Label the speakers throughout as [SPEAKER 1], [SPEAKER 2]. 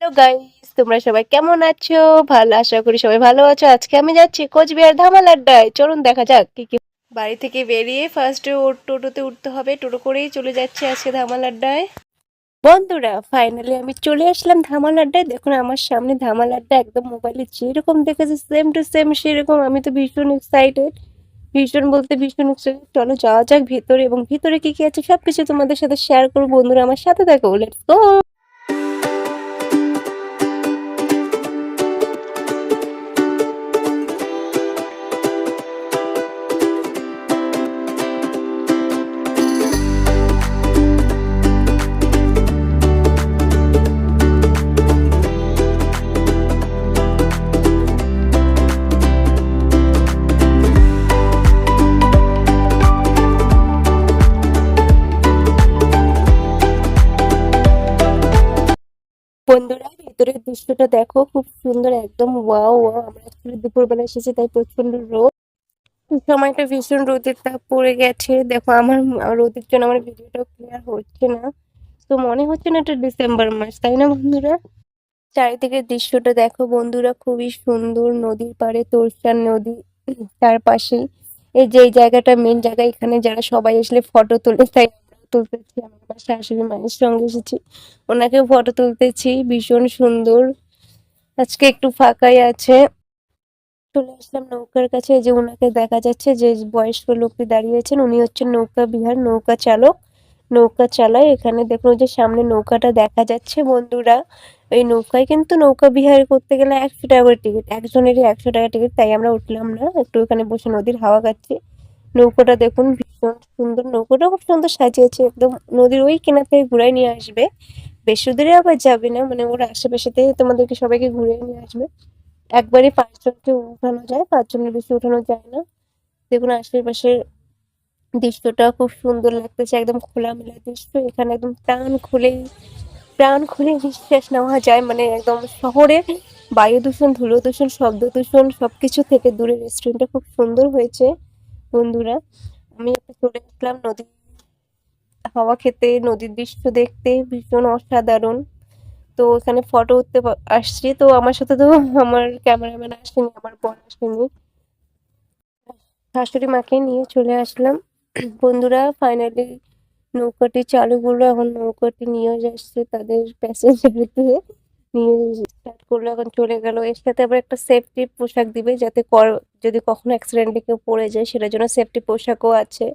[SPEAKER 1] Hello guys, তোমরা সবাই কেমন আছো? ভালো, আশা করি সবাই ভালো আছো। আজকে আমি যাচ্ছি কোচবিহার ধামাল আড্ডায়। চলুন দেখা যাক কি কি। বাড়ি থেকে বেরিয়ে ফার্স্টে টোটোতে উঠতে হবে, টোটো করেই চলে যাচ্ছে আজকে ধামাল আড্ডায়। বন্ধুরা, ফাইনালি আমি চলে আসলাম ধামাল আড্ডায়। দেখুন আমার সামনে ধামাল আড্ডা, একদম মোবাইলে যেরকম দেখেছি সেম টু সেম সেরকম। আমি তো ভীষণ এক্সাইটেড, ভীষণ বলতে ভীষণ এক্সাইটেড। চলো যাওয়া যাক ভিতরে, এবং ভিতরে কি কি আছে সবকিছু তোমাদের সাথে শেয়ার করবো। বন্ধুরা আমার সাথে থাকো, লেটস গো। বন্ধুরা ভিতরের দৃশ্যটা দেখো, খুব সুন্দর, একদম ওয়াও ওয়াও। আমরা আসলে দুপুরবেলা এসেছি তাই প্রচন্ড রোদ। এই সময়টা ভীষণ রোদের তাপ পড়ে গেছে। দেখো আমার রোদের জন্য আমার ভিডিওটা ক্লিয়ার হচ্ছে না, তো মনে হচ্ছে না এটা ডিসেম্বর মাস, তাই না বন্ধুরা? চারিদিকের দৃশ্যটা দেখো বন্ধুরা, খুবই সুন্দর। নদীর পাড়ে তোরসার নদী, তার পাশেই এই যে এই জায়গাটা মেন জায়গা, এখানে যারা সবাই আসলে ফটো তোলে, তাই আমরাও তুলতেছি। আমি আমার শাশুড়ি মায়ের সঙ্গে এসেছি, ওনাকেও ফটো তুলতেছি। ভীষণ সুন্দর, আজকে একটু ফাঁকাই আছে। চলে আসলাম নৌকার কাছে। এই যে ওনাকে দেখা যাচ্ছে, যে বয়স্ক লোকটি দাঁড়িয়েছেন, উনি হচ্ছেন নৌকা বিহার নৌকা চালক, নৌকা চালায়। এখানে দেখুন ওই যে সামনে নৌকাটা দেখা যাচ্ছে বন্ধুরা, এই নৌকায় কিন্তু নৌকা বিহার করতে গেলে 100 টাকা করে টিকিট, একজনেরই 100 টাকা টিকিট। তাই আমরা উঠলাম না, একটু এখানে বসে নদীর হাওয়া খাচ্ছি। নৌকাটা দেখুন ভীষণ সুন্দর, নৌকাটা খুব সুন্দর সাজিয়েছে, একদম নদীর ওই কিনার থেকে ঘুরাই নিয়ে আসবে। বেশি দূরে আবার যাবে না, মানে ওর আশেপাশেতে তোমাদেরকে সবাইকে ঘুরে নিয়ে আসবে। একবারে 5 জনকে উঠানো যায়, 5 জনের বেশি উঠানো যায় না। দেখুন আশেপাশের দৃশ্যটা খুব সুন্দর লাগতেছে, একদম খোলামেলা দৃশ্য। এখানে একদম প্রাণ খুলে নিঃশ্বাস নেওয়া যায়, মানে একদম শহরে বায়ু দূষণ, ধুলো দূষণ, শব্দ দূষণ সবকিছু থেকে দূরে। রেস্টুরেন্টটা খুব সুন্দর হয়েছে বন্ধুরা। আমি একটা চলে আসলাম নদীর হাওয়া খেতে, নদীর দৃশ্য দেখতে, ভীষণ অসাধারণ। তো এখানে ফটো উঠতে আসছি, তো আমার সাথে তো আমার ক্যামেরাম্যান আসেনি, আমার বর আসেনি, শাশুড়ি মাকে নিয়ে চলে আসলাম। বন্ধুরা ফাইনালি নৌকাটি চালু করলো, এখন নৌকাটি নিয়ে যাচ্ছে তাদের প্যাসেঞ্জারকে নিয়ে স্টার্ট করলো, এখন চলে গেল। এর সাথে আবার একটা সেফটি পোশাক দিবে, যাতে যদি কখনো অ্যাক্সিডেন্টে কেউ পড়ে যায় সেটার জন্য সেফটি পোশাকও আছে।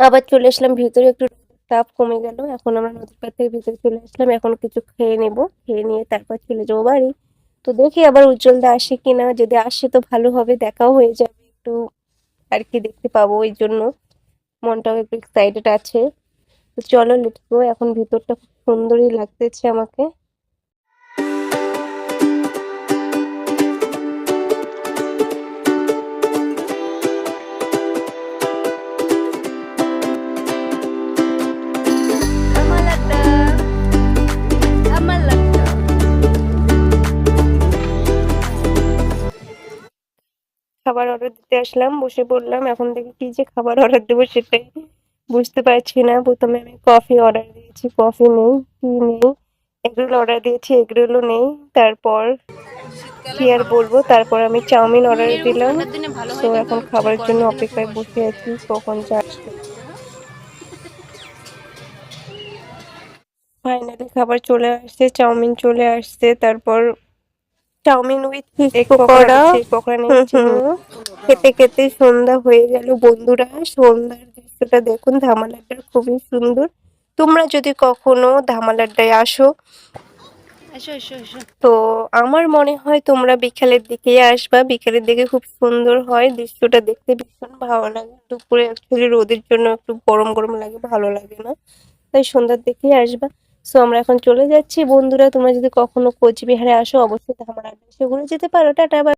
[SPEAKER 1] আবার চলে আসলাম ভিতরে, একটু তাপ কমে গেল। এখন আমরা নদীর পাড় থেকে ভিতরে চলে আসলাম, এখন কিছু খেয়ে নেব, খেয়ে নিয়ে তারপর চলে যাবো বাড়ি। তো দেখি আবার উজ্জ্বলদা আসে কিনা, যদি আসে তো ভালো হবে, দেখাও হয়ে যাবে একটু আর কি, দেখতে পাবো। এই জন্য মনটাও একটু এক্সাইটেড আছে। তো চলো লেটস গো, এখন ভিতরটা খুব সুন্দরই লাগতেছে আমাকে। ধামাল আড্ডা, ধামাল আড্ডা। খাবার অর্ডার দিতে আসলাম, বসে পড়লাম। এখন দেখি কি যে খাবার অর্ডার দেবো সেটাই বুঝতে পারছি না। প্রথমে আমি কফি অর্ডার দিয়েছি, কফি নেই, টি নেই। এগরোল অর্ডার দিয়েছি, এগরোলও নেই। তারপর কি আর বলবো, তারপর আমি চাউমিন অর্ডার দিলাম। তো এখন খাবারের জন্য অপেক্ষায় বসে আছি, কখন যা আসবে। ফাইনালি খাবার চলে আসছে, চাউমিন চলে আসছে। তারপর chowmein with egg pakora, egg pakora নিয়েছি। খেতে খেতে সন্ধ্যা হয়ে গেল বন্ধুরা। সন্ধ্যার দৃশ্যটা দেখুন, ধামাল আড্ডার খুবই সুন্দর। তোমরা যদি কখনো ধামাল আড্ডায় আসো, তো আমার মনে হয় তোমরা বিকালের দিকে আসবা। বিকালের দিকে খুব সুন্দর হয় দৃশ্যটা দেখতে, ভীষণ ভালো লাগে। দুপুরে অ্যাকচুয়ালি রোদের জন্য একটু গরম গরম লাগে, ভালো লাগে না, তাই সন্ধ্যার দিকেই আসবা। সো আমরা এখন চলে যাচ্ছি বন্ধুরা। তোমরা যদি কখনো কোচবিহারে আসো, অবশ্যই ধামাল আড্ডা এসে ঘুরে যেতে পারো। Tata, by.